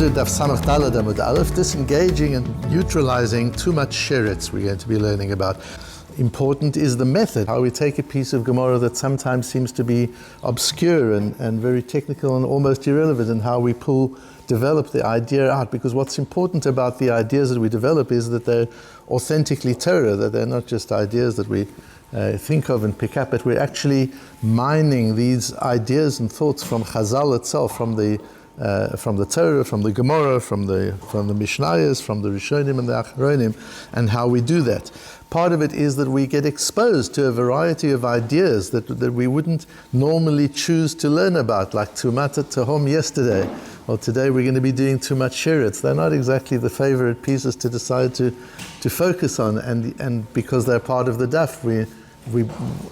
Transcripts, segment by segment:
Daf Samach Daled Amud Aleph, disengaging and neutralizing too much sheretz we're going to be learning about. Important is the method, how we take a piece of Gemara that sometimes seems to be obscure and very technical and almost irrelevant, and how we develop the idea out. Because what's important about the ideas that we develop is that they're authentically Torah, that they're not just ideas that we think of and pick up, but we're actually mining these ideas and thoughts from Chazal itself, from the Torah, from the Gemara, from the Mishnayos, from the Rishonim and the Acharonim, and how we do that. Part of it is that we get exposed to a variety of ideas that we wouldn't normally choose to learn about, like Tumah and Tahara yesterday, or today we're going to be doing too much sheretz. They're not exactly the favorite pieces to decide to focus on, and because they're part of the DAF, we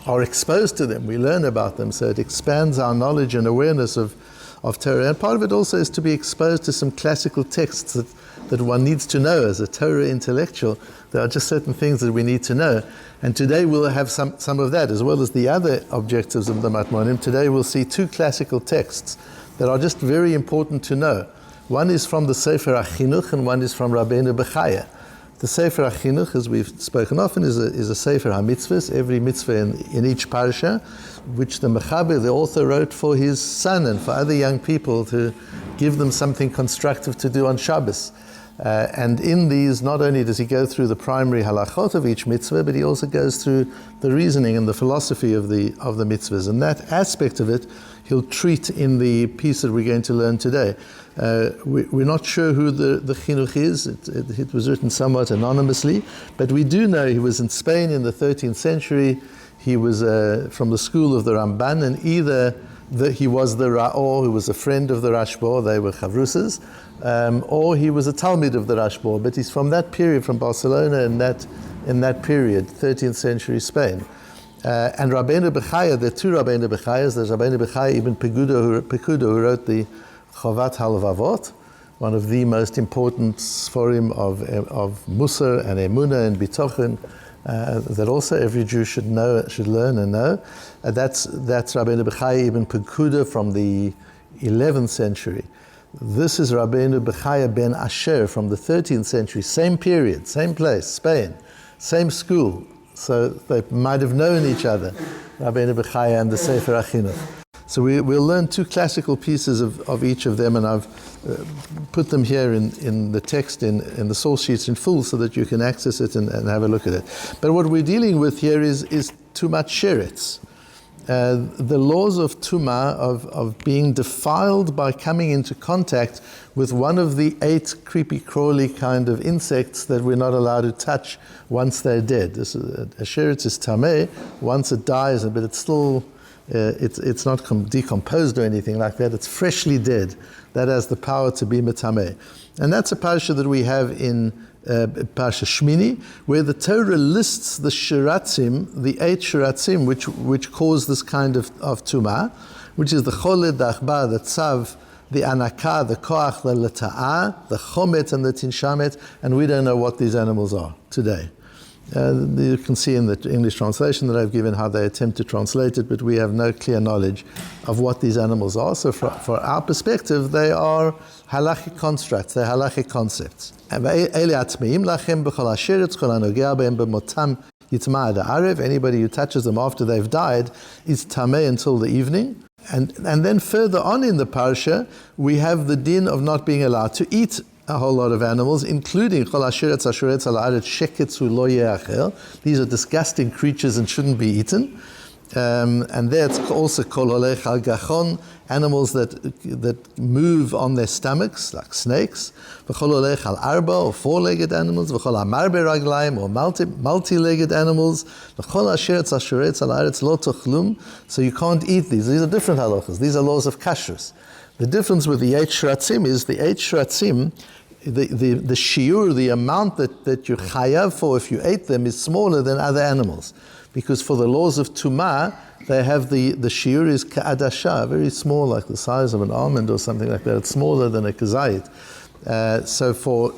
are exposed to them, we learn about them, so it expands our knowledge and awareness of Torah. And part of it also is to be exposed to some classical texts that one needs to know as a Torah intellectual. There are just certain things that we need to know. And today we'll have some of that, as well as the other objectives of the Matmonim. Today we'll see two classical texts that are just very important to know. One is from the Sefer HaChinuch and one is from Rabbeinu Bechaya. The Sefer HaChinuch, as we've spoken often, is a Sefer HaMitzvahs, every mitzvah in each parasha, which the Mechaber, the author, wrote for his son and for other young people to give them something constructive to do on Shabbos. And in these, not only does he go through the primary halachot of each mitzvah, but he also goes through the reasoning and the philosophy of the mitzvahs. And that aspect of it he'll treat in the piece that we're going to learn today. We're not sure who the chinuch is. It was written somewhat anonymously, but we do know he was in Spain in the 13th century. He was from the school of the Ramban, and either he was the Ra'or, who was a friend of the Rashba, they were chavrusas, or he was a Talmud of the Rashba, but he's from that period, from Barcelona in that period, 13th century Spain. And Rabbeinu Bechaya, there are two Rabbeinu Bechayas. There's Rabbeinu Bechaya ibn Pekuda, who wrote the Chovat HaLevavot, one of the most important sforim of Musar and Emunah and Bitochen, that also every Jew should learn and know. That's Rabbeinu Bechaya ibn Pekuda from the 11th century. This is Rabbeinu Bechaya ben Asher from the 13th century, same period, same place, Spain, same school. So they might have known each other, Rabbeinu Bechaya and the Sefer HaChinuch. So we'll learn two classical pieces of each of them, and I've put them here in the text, in the source sheets in full, so that you can access it and have a look at it. But what we're dealing with here is too much sheretz. The laws of Tumah, of being defiled by coming into contact with one of the 8 creepy crawly kind of insects that we're not allowed to touch once they're dead. A sheretz is tameh once it dies, but it's still it's not decomposed or anything like that. It's freshly dead. That has the power to be metameh. And that's a parasha that we have in Parasha Shmini, where the Torah lists the shiratzim, the 8 shiratzim, which cause this kind of tumah, which is the choled, the achbar, the tzav, the anaka, the koach, the leta'ah, the chomet, and the tinshamet, and we don't know what these animals are today. You can see in the English translation that I've given how they attempt to translate it, but we have no clear knowledge of what these animals are. So for our perspective, they are halachic constructs, they're halachic concepts. Anybody who touches them after they've died is tameh until the evening. And then further on in the parasha, we have the din of not being allowed to eat a whole lot of animals, including these are disgusting creatures and shouldn't be eaten. And that's also kol olech al gachon, animals that move on their stomachs, like snakes. V'chol olech al arba, or 4-legged animals. V'chol amar beraglaim, or multi-legged animals. V'chol asheretz asheretz al aretz lo tochlum. So you can't eat these. These are different halachas. These are laws of kashrus. The difference with the 8 shratzim is the 8 shratzim, the shiur, the amount that you're chayav for if you ate them, is smaller than other animals. Because for the laws of Tumah, they have the shiur is ka'adasha, very small, like the size of an almond or something like that. It's smaller than a kazayit. So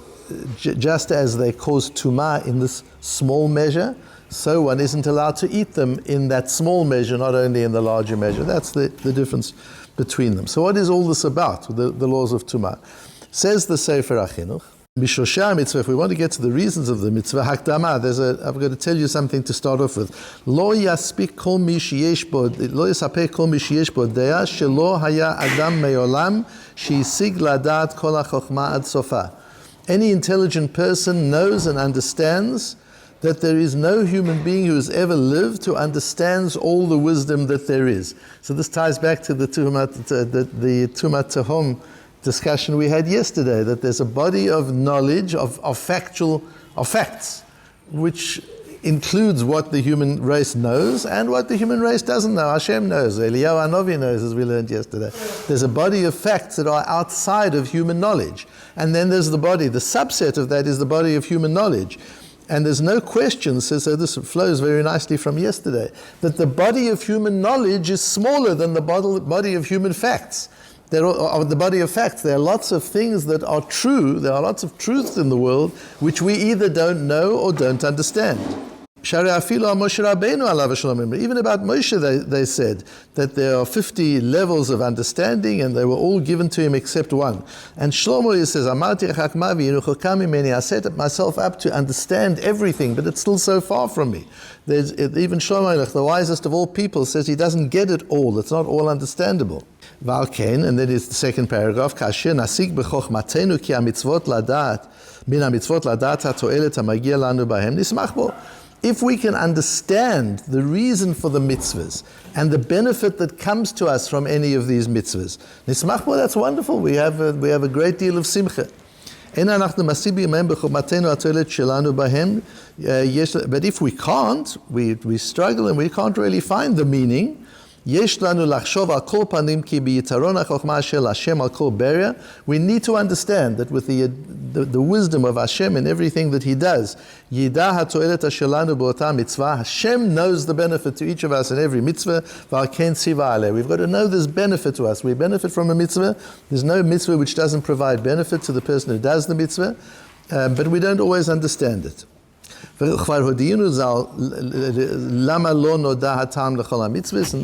just as they cause Tumah in this small measure, so one isn't allowed to eat them in that small measure, not only in the larger measure. That's the difference between them. So what is all this about, the laws of Tumah? Says the Sefer HaChinuch, Mishosha mitzvah, if we want to get to the reasons of the mitzvah, hakdama, I'm going to tell you something to start off with. Lo yaspik kol mi sheyesh bo, lo yasapek kol mi sheyesh bo deya, shelo haya adam me'olam, she'isig ladat kol ha'chokhma ad sofa. Any intelligent person knows and understands that there is no human being who has ever lived who understands all the wisdom that there is. So this ties back to the Tumah Tahom discussion we had yesterday, that there's a body of knowledge, of facts, which includes what the human race knows and what the human race doesn't know. Hashem knows, Eliyahu Hanavi knows, as we learned yesterday. There's a body of facts that are outside of human knowledge. And then there's the body, the subset of that is the body of human knowledge. And there's no question, so this flows very nicely from yesterday, that the body of human knowledge is smaller than the body of human facts. The body of facts. There are lots of things that are true. There are lots of truths in the world which we either don't know or don't understand. Even about Moshe, they said that there are 50 levels of understanding and they were all given to him except one. And Shlomo says, I set myself up to understand everything, but it's still so far from me. Even Shlomo, the wisest of all people, says he doesn't get it all. It's not all understandable. And then is the second paragraph. If we can understand the reason for the mitzvahs and the benefit that comes to us from any of these mitzvahs, that's wonderful. We have a great deal of simcha. But if we can't, we struggle and we can't really find the meaning. We need to understand that with the wisdom of Hashem and everything that He does, Hashem knows the benefit to each of us in every mitzvah. We've got to know there's benefit to us. We benefit from a mitzvah. There's no mitzvah which doesn't provide benefit to the person who does the mitzvah, but we don't always understand it. And the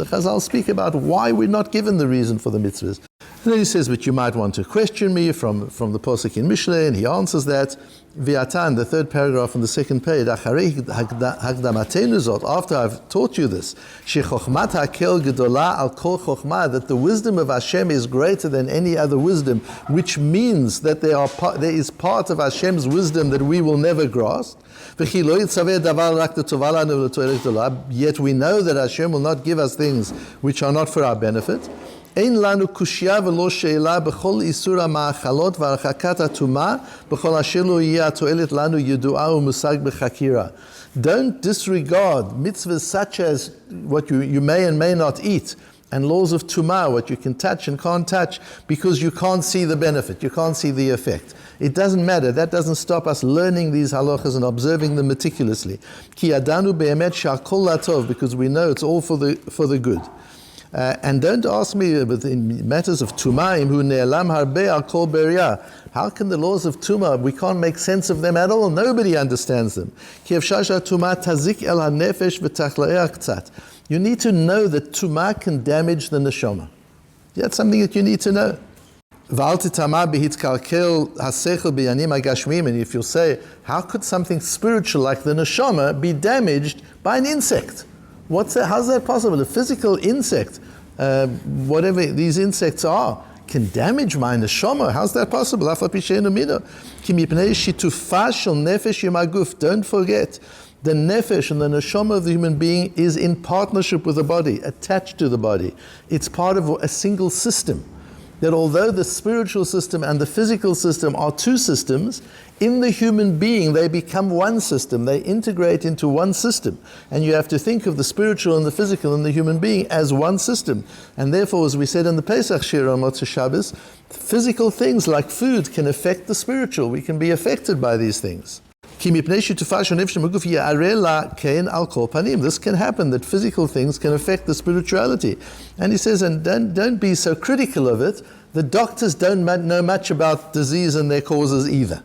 Chazal speak about why we're not given the reason for the mitzvahs. And then he says, but you might want to question me from the Posuk in Mishlei, and he answers that. V'atan, the third paragraph on the second page, after I've taught you this, that the wisdom of Hashem is greater than any other wisdom, which means that there is part of Hashem's wisdom that we will never grasp. Yet we know that Hashem will not give us things which are not for our benefit. Don't disregard mitzvahs such as what you may and may not eat, and laws of Tumah, what you can touch and can't touch, because you can't see the benefit, you can't see the effect. It doesn't matter. That doesn't stop us learning these halachas and observing them meticulously. Because we know it's all for the good. And don't ask me, but in matters of Tumah, how can the laws of Tumah, we can't make sense of them at all. Nobody understands them. You need to know that Tumah can damage the neshama. That's something that you need to know. And if you'll say, how could something spiritual like the neshama be damaged by an insect? How's that possible? A physical insect, whatever these insects are, can damage my neshama. How's that possible? Don't forget, the nefesh and the neshama of the human being is in partnership with the body, attached to the body. It's part of a single system. That although the spiritual system and the physical system are two systems, in the human being they become one system. They integrate into one system. And you have to think of the spiritual and the physical and the human being as one system. And therefore, as we said in the Pesach Shir on Motzei Shabbos, physical things like food can affect the spiritual. We can be affected by these things. This can happen, that physical things can affect the spirituality. And he says, and don't be so critical of it. The doctors don't know much about disease and their causes either.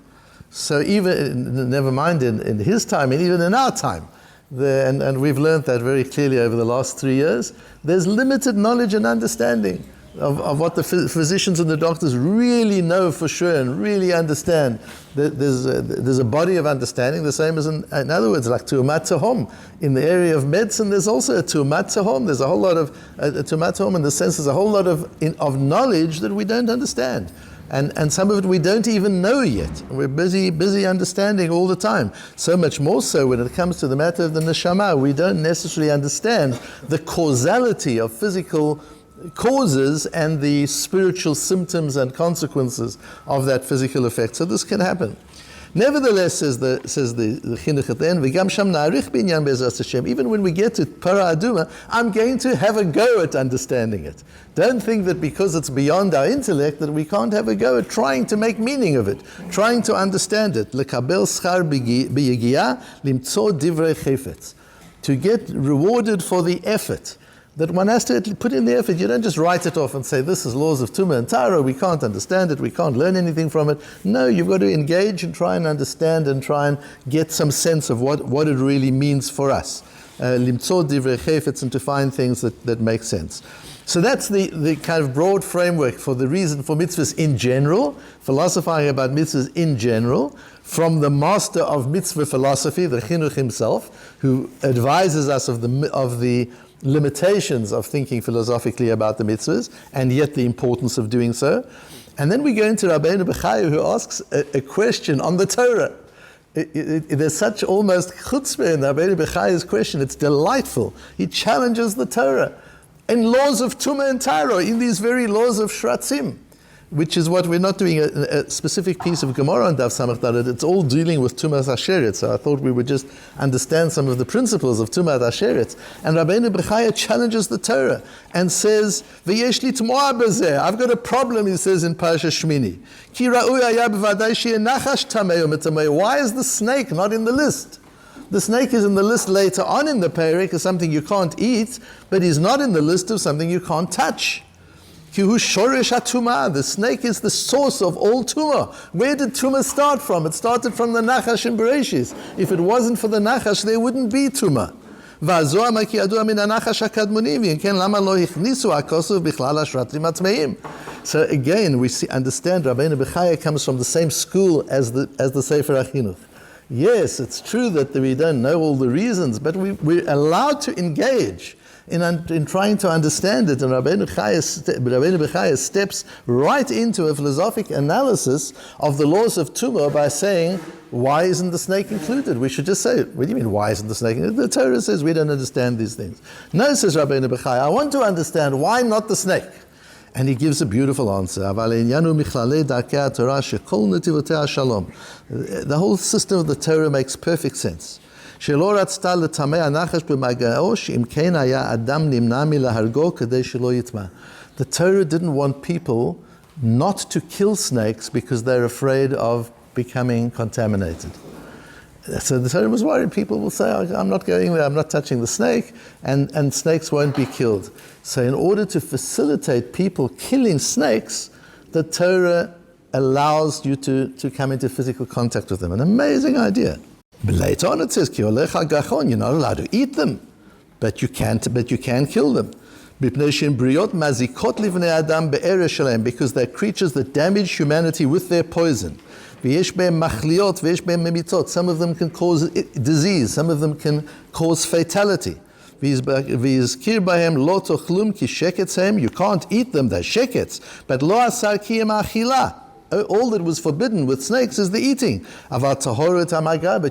So even, never mind in his time, and even in our time, and we've learned that very clearly over the last 3 years, there's limited knowledge and understanding. of what the physicians and the doctors really know for sure and really understand. There's a body of understanding, the same as in other words, like Tumah Tahara. In the area of medicine, there's also a Tumah Tahara. There's a whole lot of Tumah Tahara in the sense there's a whole lot of knowledge that we don't understand. And some of it we don't even know yet. We're busy understanding all the time. So much more so when it comes to the matter of the neshama, we don't necessarily understand the causality of physical causes and the spiritual symptoms and consequences of that physical effect. So this can happen. Nevertheless, says the chinuch at the end, v'gam sham na'arich b'inyan be'ezras Hashem. Even when we get to Para Aduma, I'm going to have a go at understanding it. Don't think that because it's beyond our intellect that we can't have a go at trying to make meaning of it, trying to understand it. Lekabel schar b'yegiah limtzo divrei chefetz. To get rewarded for the effort. That one has to put in the effort. You don't just write it off and say, this is laws of Tumah and Tahara, we can't understand it, we can't learn anything from it. No, you've got to engage and try and understand and try and get some sense of what it really means for us. Limtzod divrei chefetz, and to find things that make sense. So that's the kind of broad framework for the reason for mitzvahs in general, philosophizing about mitzvahs in general, from the master of mitzvah philosophy, the chinuch himself, who advises us of the limitations of thinking philosophically about the mitzvahs, and yet the importance of doing so. And then we go into Rabbeinu Bechaya, who asks a question on the Torah. There's such almost chutzpah in Rabbeinu Bechaya's question. It's delightful. He challenges the Torah in laws of Tumah and Tahara, in these very laws of Shratzim, which is what we're not doing a specific piece of Gemara on Daf Samach Daled. It's all dealing with Tumah Asheret. So I thought we would just understand some of the principles of Tumah Asheret. And Rabbeinu Bechaya challenges the Torah and says, "V'yesh li tmoah b'zeh." I've got a problem, he says in Parashat Shmini. Ki ra'ui haya b'vadai she'eh nachash tamei u'metamei. Why is the snake not in the list? The snake is in the list later on in the Perek as something you can't eat, but he's not in the list of something you can't touch. Kihu shoresh hatumah. The snake is the source of all tumah. Where did tumah start from? It started from the nachash in Bereshis. If it wasn't for the nachash, there wouldn't be tumah. So again, we understand Rabbeinu Bechaya comes from the same school as the Sefer HaChinuch. Yes, it's true that we don't know all the reasons, but we're allowed to engage in trying to understand it. And Rabbeinu Bechaya steps right into a philosophic analysis of the laws of Tumah by saying, why isn't the snake included? We should just say, what do you mean, why isn't the snake included? The Torah says we don't understand these things. No, says Rabbeinu Bechaya, I want to understand why not the snake. And he gives a beautiful answer. The whole system of the Torah makes perfect sense. The Torah didn't want people not to kill snakes because they're afraid of becoming contaminated. So the Torah was worried people will say, I'm not going there, I'm not touching the snake, and snakes won't be killed. So in order to facilitate people killing snakes, the Torah allows you to come into physical contact with them. An amazing idea. But later on it says, you're not allowed to eat them, but you can kill them. Because they're creatures that damage humanity with their poison. Some of them can cause disease, some of them can cause fatality. You can't eat them, they're shekets. But all that was forbidden with snakes is the eating. But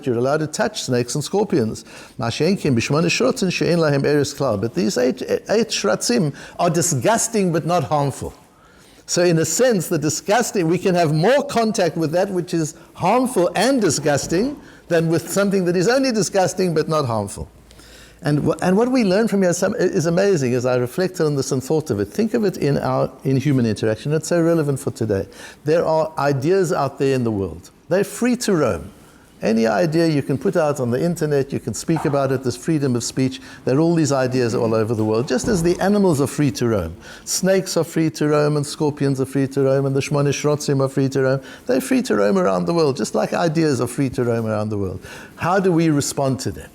you're allowed to touch snakes and scorpions. But these 8 shratzim are disgusting but not harmful. So in a sense, the disgusting, we can have more contact with that which is harmful and disgusting than with something that is only disgusting but not harmful. And what we learn from here is amazing as I reflected on this and thought of it. Think of it in human interaction. It's so relevant for today. There are ideas out there in the world. They're free to roam. Any idea you can put out on the internet, you can speak about it, there's freedom of speech. There are all these ideas all over the world, just as the animals are free to roam. Snakes are free to roam, and scorpions are free to roam, and the Shmone Shrotzim are free to roam. They're free to roam around the world, just like ideas are free to roam around the world. How do we respond to them?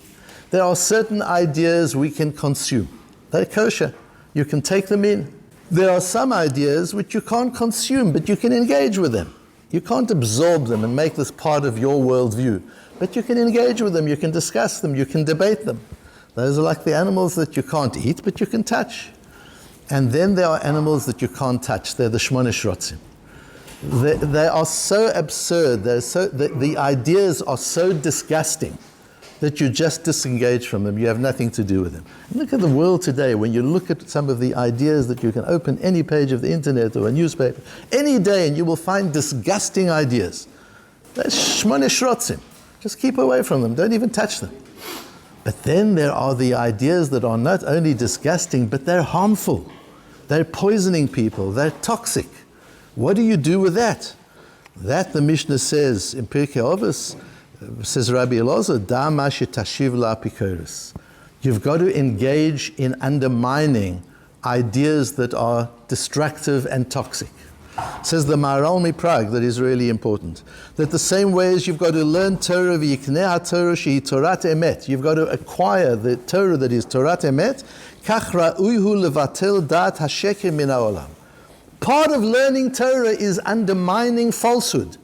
There are certain ideas we can consume. They're kosher. You can take them in. There are some ideas which you can't consume, but you can engage with them. You can't absorb them and make this part of your worldview, but you can engage with them, you can discuss them, you can debate them. Those are like the animals that you can't eat, but you can touch. And then there are animals that you can't touch. They're the shmona shrotzim. They are so absurd, the ideas are so disgusting that you just disengage from them. You have nothing to do with them. And look at the world today. When you look at some of the ideas that you can open any page of the internet or a newspaper any day, and you will find disgusting ideas. That's shmona shrotzim. Just keep away from them. Don't even touch them. But then there are the ideas that are not only disgusting, but they're harmful. They're poisoning people. They're toxic. What do you do with that? That, the Mishnah says in Pirkei Avos, says Rabbi Elazar, da ma shetashiv la'apikoros. You've got to engage in undermining ideas that are destructive and toxic. Says the Maharal MiPrague, that is really important. That the same way as you've got to learn Torah, v'yikneh ha-Torah shehi Torat emet, you've got to acquire the Torah that is Torat emet, kach ra'uyhu levatel dat hasheker min ha'olam. Part of learning Torah is undermining falsehood.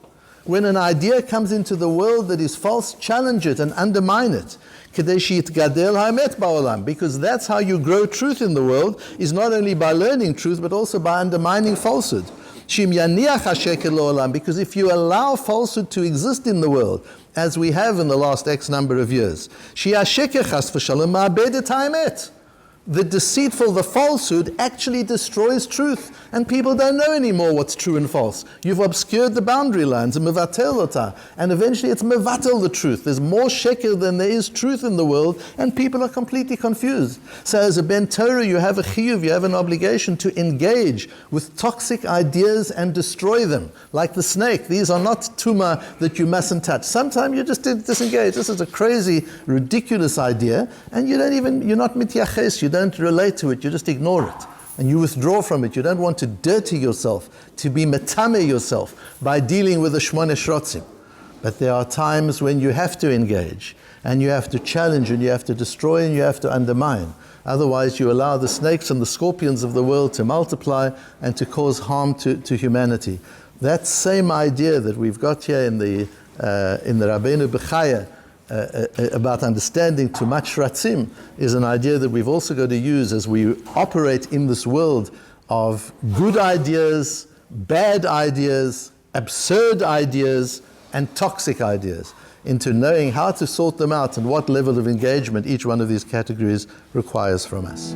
When an idea comes into the world that is false, challenge it and undermine it. Kedei sheyitgadel ha'emet ba'olam. Because that's how you grow truth in the world, is not only by learning truth, but also by undermining falsehood. Shim yaniach hasheker lo'olam. Because if you allow falsehood to exist in the world, as we have in the last X number of years, she'asheker chas v'shalom ma'abedet ha'emet. The deceitful, the falsehood, actually destroys truth, and people don't know anymore what's true and false. You've obscured the boundary lines, and eventually it's mevatel the truth. There's more sheker than there is truth in the world, and people are completely confused. So as a ben Torah, you have a chiyuv, you have an obligation to engage with toxic ideas and destroy them, like the snake. These are not tumah that you mustn't touch. Sometimes you just disengage. This is a crazy, ridiculous idea, and you're not mityaches, you don't relate to it, you just ignore it. And you withdraw from it. You don't want to dirty yourself, to be metame yourself by dealing with the shmona shrotzim. But there are times when you have to engage, and you have to challenge, and you have to destroy, and you have to undermine. Otherwise you allow the snakes and the scorpions of the world to multiply and to cause harm to humanity. That same idea that we've got here in the Rabbeinu Bechaya, about understanding Tumah shratzim, is an idea that we've also got to use as we operate in this world of good ideas, bad ideas, absurd ideas, and toxic ideas, into knowing how to sort them out and what level of engagement each one of these categories requires from us.